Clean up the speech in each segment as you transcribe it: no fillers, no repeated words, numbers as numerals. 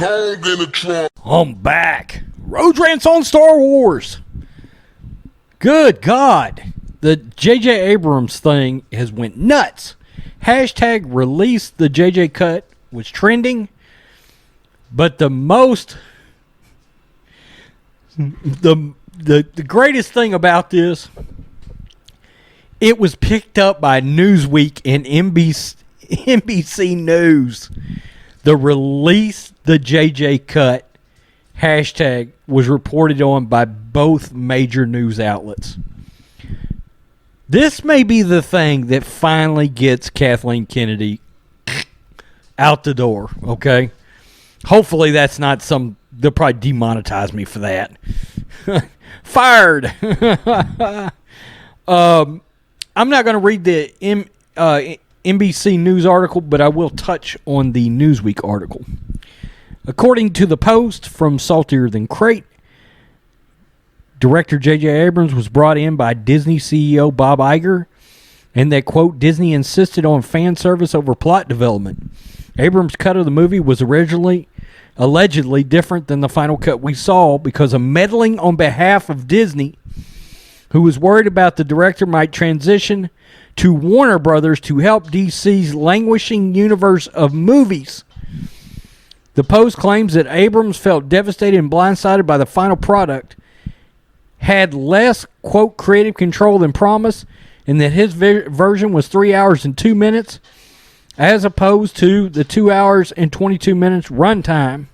dog in the trunk. I'm back. Rhodes Rants on Star Wars. Good God. The J.J. Abrams thing has went nuts. Hashtag release the J.J. cut was trending. But the most... The greatest thing about this, it was picked up by Newsweek and NBC News. The release the JJ cut hashtag was reported on by both major news outlets. This may be the thing that finally gets Kathleen Kennedy out the door, okay? Hopefully that's not some... They'll probably demonetize me for that. Fired! I'm not going to read the NBC News article, but I will touch on the Newsweek article. According to the Post from Saltier Than Crate, director J.J. Abrams was brought in by Disney CEO Bob Iger, and that, quote, Disney insisted on fan service over plot development. Abrams' cut of the movie was allegedly different than the final cut we saw because of meddling on behalf of Disney, who was worried about the director might transition to Warner Brothers to help DC's languishing universe of movies. The Post claims that Abrams felt devastated and blindsided by the final product, had less, quote, creative control than promised, and that his version was 3 hours and 2 minutes, as opposed to the 2 hours and 22 minutes runtime.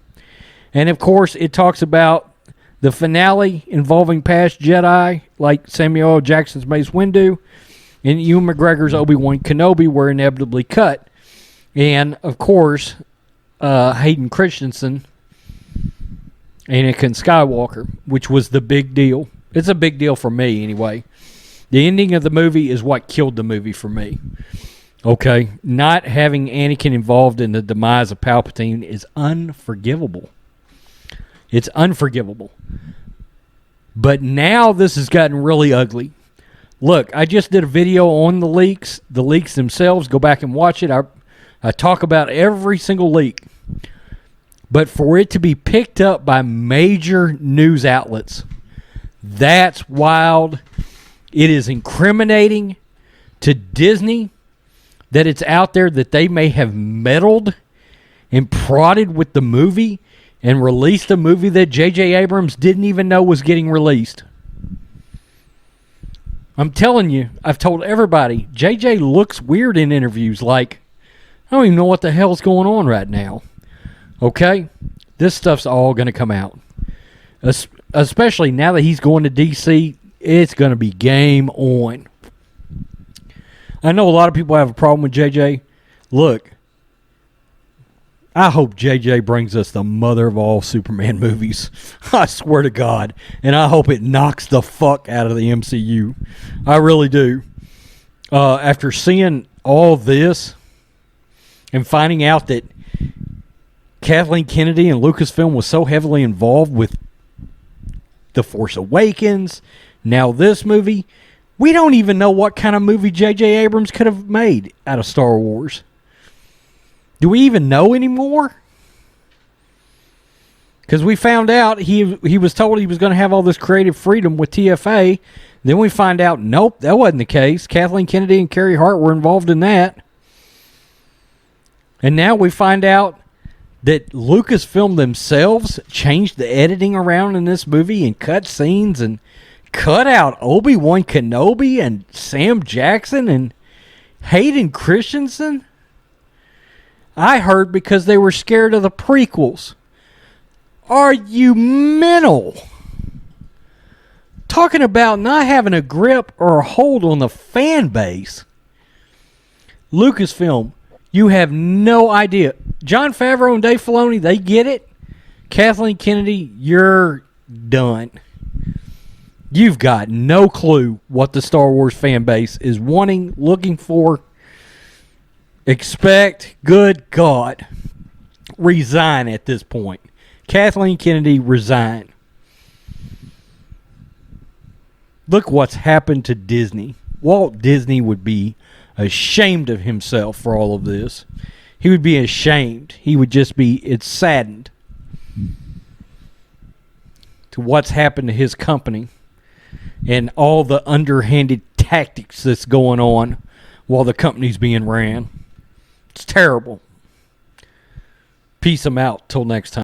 And, of course, it talks about the finale involving past Jedi, like Samuel L. Jackson's Mace Windu, and Ewan McGregor's Obi-Wan Kenobi were inevitably cut. And, of course, Hayden Christensen, Anakin Skywalker, which was the big deal. It's a big deal for me, anyway. The ending of the movie is what killed the movie for me. Okay? Not having Anakin involved in the demise of Palpatine is unforgivable. It's unforgivable. But now this has gotten really ugly. Look, I just did a video on the leaks themselves. Go back and watch it. I talk about every single leak. But for it to be picked up by major news outlets, that's wild. It is incriminating to Disney that it's out there that they may have meddled and prodded with the movie and released a movie that J.J. Abrams didn't even know was getting released. I'm telling you, I've told everybody, J.J. looks weird in interviews, like, I don't even know what the hell's going on right now. Okay? This stuff's all going to come out. Especially now that he's going to D.C., it's going to be game on. I know a lot of people have a problem with J.J. Look, I hope J.J. brings us the mother of all Superman movies. I swear to God. And I hope it knocks the fuck out of the MCU. I really do. After seeing all this and finding out that Kathleen Kennedy and Lucasfilm was so heavily involved with The Force Awakens, now this movie, we don't even know what kind of movie J.J. Abrams could have made out of Star Wars. Do we even know anymore? Because we found out he was told he was going to have all this creative freedom with TFA. Then we find out, nope, that wasn't the case. Kathleen Kennedy and Carrie Hart were involved in that. And now we find out that Lucasfilm themselves changed the editing around in this movie and cut scenes and cut out Obi-Wan Kenobi and Sam Jackson and Hayden Christensen. I heard because they were scared of the prequels. Are you mental? Talking about not having a grip or a hold on the fan base. Lucasfilm, you have no idea. Jon Favreau and Dave Filoni, they get it. Kathleen Kennedy, you're done. You've got no clue what the Star Wars fan base is wanting, looking for. Expect, good God, resign at this point. Kathleen Kennedy, resign. Look what's happened to Disney. Walt Disney would be ashamed of himself for all of this. He would be ashamed. He would just be, it's saddened. what's happened to his company and all the underhanded tactics that's going on while the company's being ran. It's terrible. Peace 'em out. Till next time.